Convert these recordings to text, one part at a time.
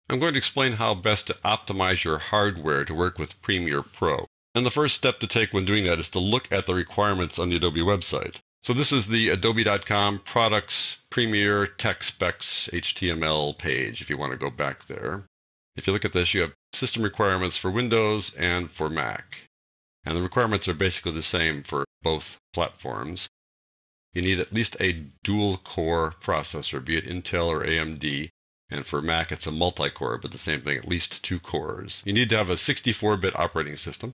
I'm going to explain how best to optimize your hardware to work with Premiere Pro. And the first step to take when doing that is to look at the requirements on the Adobe website. So this is the adobe.com products Premiere tech specs HTML page if you want to go back there. If you look at this, you have system requirements for Windows and for Mac. And the requirements are basically the same for both platforms. You need at least a dual-core processor, be it Intel or AMD. And for Mac, it's a multi-core, but the same thing, at least 2 cores. You need to have a 64-bit operating system.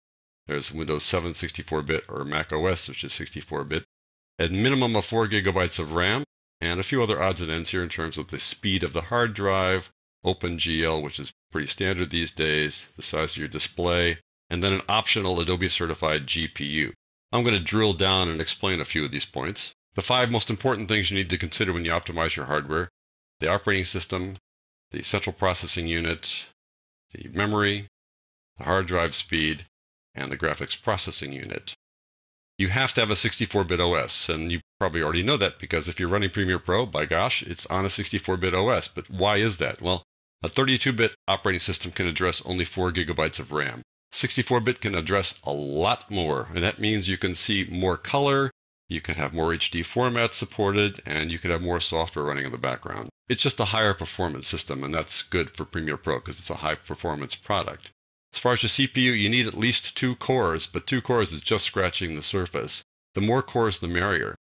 There's Windows 7 64-bit or Mac OS, which is 64-bit. At minimum of 4 gigabytes of RAM, and a few other odds and ends here in terms of the speed of the hard drive, OpenGL, which is pretty standard these days, the size of your display, and then an optional Adobe-certified GPU. I'm going to drill down and explain a few of these points. The 5 most important things you need to consider when you optimize your hardware: the operating system, the central processing unit, the memory, the hard drive speed, and the graphics processing unit. You have to have a 64-bit OS, and you probably already know that because if you're running Premiere Pro, by gosh, it's on a 64-bit OS. But why is that? Well, a 32-bit operating system can address only 4 gigabytes of RAM. 64-bit can address a lot more, and that means you can see more color, you can have more HD formats supported, and you can have more software running in the background. It's just a higher performance system, and that's good for Premiere Pro because it's a high performance product. As far as your CPU, you need at least 2 cores, but 2 cores is just scratching the surface. The more cores, the merrier.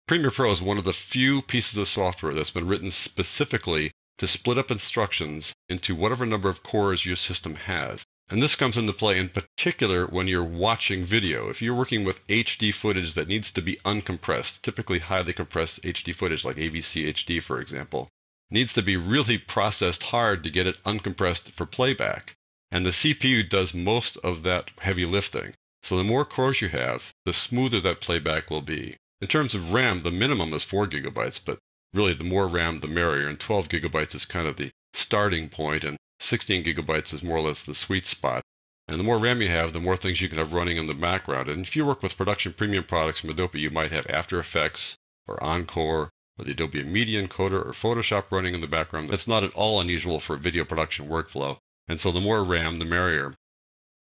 Premiere Pro is one of the few pieces of software that's been written specifically to split up instructions into whatever number of cores your system has. And this comes into play in particular when you're watching video. If you're working with HD footage that needs to be uncompressed, typically highly compressed HD footage like AVC HD, for example, needs to be really processed hard to get it uncompressed for playback. And the CPU does most of that heavy lifting. So the more cores you have, the smoother that playback will be. In terms of RAM, the minimum is 4 gigabytes, but really the more RAM, the merrier. And 12 gigabytes is kind of the starting point, and 16 gigabytes is more or less the sweet spot. And the more RAM you have, the more things you can have running in the background. And if you work with production premium products from Adobe, you might have After Effects or Encore or the Adobe Media Encoder or Photoshop running in the background. That's not at all unusual for a video production workflow. And so the more RAM, the merrier.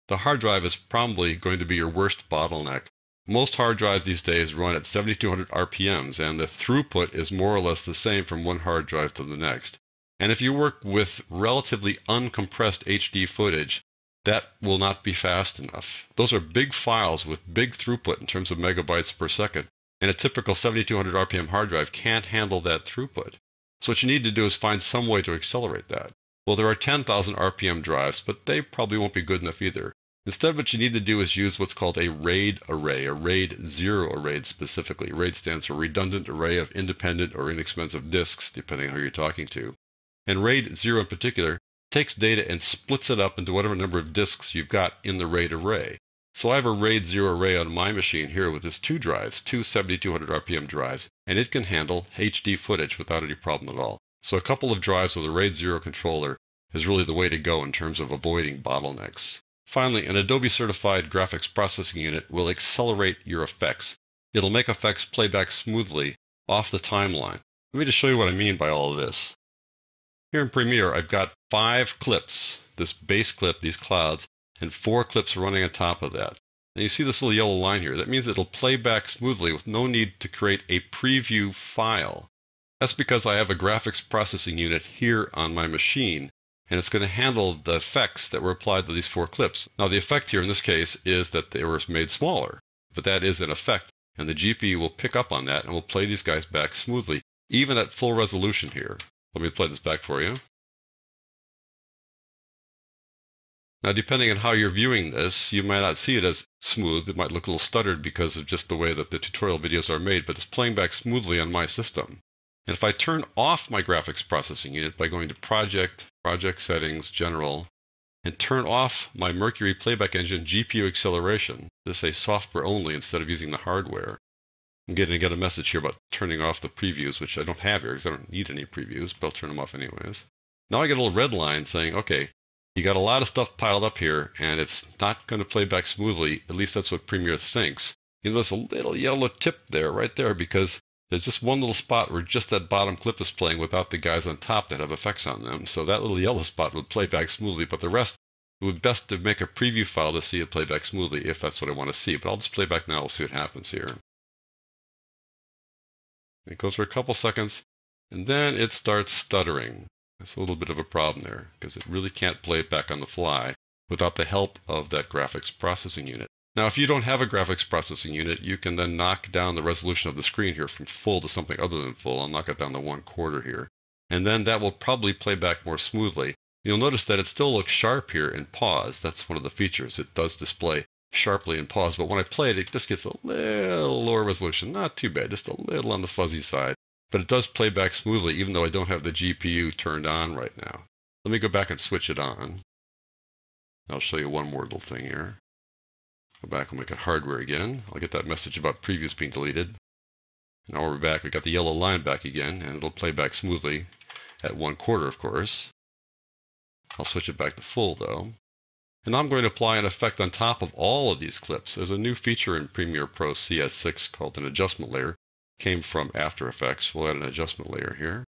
The hard drive is probably going to be your worst bottleneck. Most hard drives these days run at 7,200 RPMs, and the throughput is more or less the same from one hard drive to the next. And if you work with relatively uncompressed HD footage, that will not be fast enough. Those are big files with big throughput in terms of megabytes per second, and a typical 7,200 RPM hard drive can't handle that throughput. So what you need to do is find some way to accelerate that. Well, there are 10,000 RPM drives, but they probably won't be good enough either. Instead, what you need to do is use what's called a RAID array, a RAID 0 array specifically. RAID stands for Redundant Array of Independent or Inexpensive Disks, depending on who you're talking to. And RAID 0 in particular takes data and splits it up into whatever number of disks you've got in the RAID array. So I have a RAID 0 array on my machine here with just 2 drives, 2 7,200 RPM drives, and it can handle HD footage without any problem at all. So a couple of drives of the RAID 0 controller is really the way to go in terms of avoiding bottlenecks. Finally, an Adobe certified graphics processing unit will accelerate your effects. It'll make effects play back smoothly off the timeline. Let me just show you what I mean by all of this. Here in Premiere, I've got 5 clips, this base clip, these clouds, and 4 clips running on top of that. And you see this little yellow line here. That means it'll play back smoothly with no need to create a preview file. That's because I have a graphics processing unit here on my machine, and it's going to handle the effects that were applied to these 4 clips. Now, the effect here in this case is that they were made smaller, but that is an effect, and the GPU will pick up on that and will play these guys back smoothly, even at full resolution here. Let me play this back for you. Now, depending on how you're viewing this, you might not see it as smooth. It might look a little stuttered because of just the way that the tutorial videos are made, but it's playing back smoothly on my system. And if I turn off my graphics processing unit by going to Project, Project Settings, General, and turn off my Mercury Playback Engine GPU acceleration, to say software only instead of using the hardware, I'm getting to get a message here about turning off the previews, which I don't have here because I don't need any previews, but I'll turn them off anyways. Now I get a little red line saying, okay, you got a lot of stuff piled up here, and it's not going to play back smoothly. At least that's what Premiere thinks. You notice a little yellow tip there, right there, because There's just one little spot where just that bottom clip is playing without the guys on top that have effects on them. So that little yellow spot would play back smoothly, but the rest, it would be best to make a preview file to see it play back smoothly if that's what I want to see. But I'll just play back now. We'll see what happens here. It goes for a couple seconds, and then it starts stuttering. That's a little bit of a problem there, because it really can't play it back on the fly without the help of that graphics processing unit. Now, if you don't have a graphics processing unit, you can then knock down the resolution of the screen here from full to something other than full. I'll knock it down to 1/4 here. And then that will probably play back more smoothly. You'll notice that it still looks sharp here in pause. That's one of the features. It does display sharply in pause, but when I play it, it just gets a little lower resolution. Not too bad, just a little on the fuzzy side. But it does play back smoothly, even though I don't have the GPU turned on right now. Let me go back and switch it on. I'll show you one more little thing here. Go back and look at hardware again. I'll get that message about previews being deleted. Now we're back. We got the yellow line back again, and it'll play back smoothly at 1/4, of course. I'll switch it back to full, though. And now I'm going to apply an effect on top of all of these clips. There's a new feature in Premiere Pro CS6 called an adjustment layer. It came from After Effects. We'll add an adjustment layer here.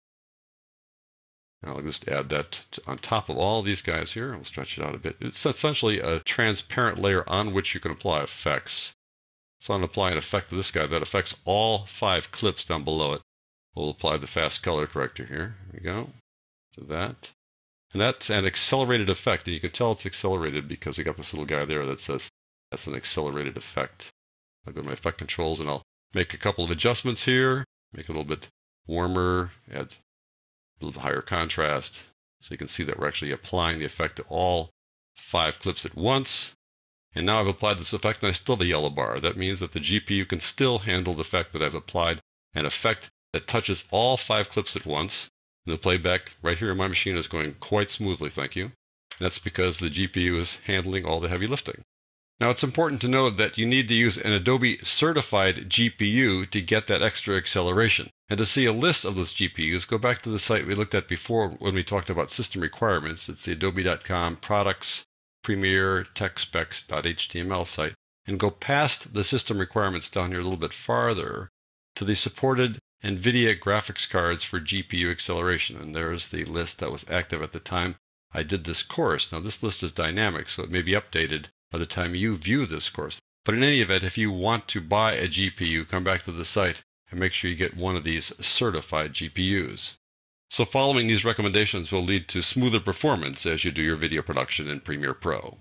I'll just add that on top of all these guys here. I'll stretch it out a bit. It's essentially a transparent layer on which you can apply effects. So I'm going to apply an effect to this guy that affects all 5 clips down below it. We'll apply the fast color corrector here. There we go. To that. And that's an accelerated effect. And you can tell it's accelerated because we got this little guy there that says that's an accelerated effect. I'll go to my effect controls and I'll make a couple of adjustments here. Make it a little bit warmer. Add a little higher contrast, so you can see that we're actually applying the effect to all 5 clips at once. And now I've applied this effect and I still have the yellow bar. That means that the GPU can still handle the fact that I've applied an effect that touches all 5 clips at once. And the playback right here in my machine is going quite smoothly, thank you. And that's because the GPU is handling all the heavy lifting. Now, it's important to know that you need to use an Adobe certified GPU to get that extra acceleration. And to see a list of those GPUs, go back to the site we looked at before when we talked about system requirements. It's the adobe.com products Premiere tech specs.html site. And go past the system requirements down here a little bit farther to the supported NVIDIA graphics cards for GPU acceleration. And there's the list that was active at the time I did this course. Now, this list is dynamic, so it may be updated by the time you view this course. But in any event, if you want to buy a GPU, come back to the site and make sure you get one of these certified GPUs. So following these recommendations will lead to smoother performance as you do your video production in Premiere Pro.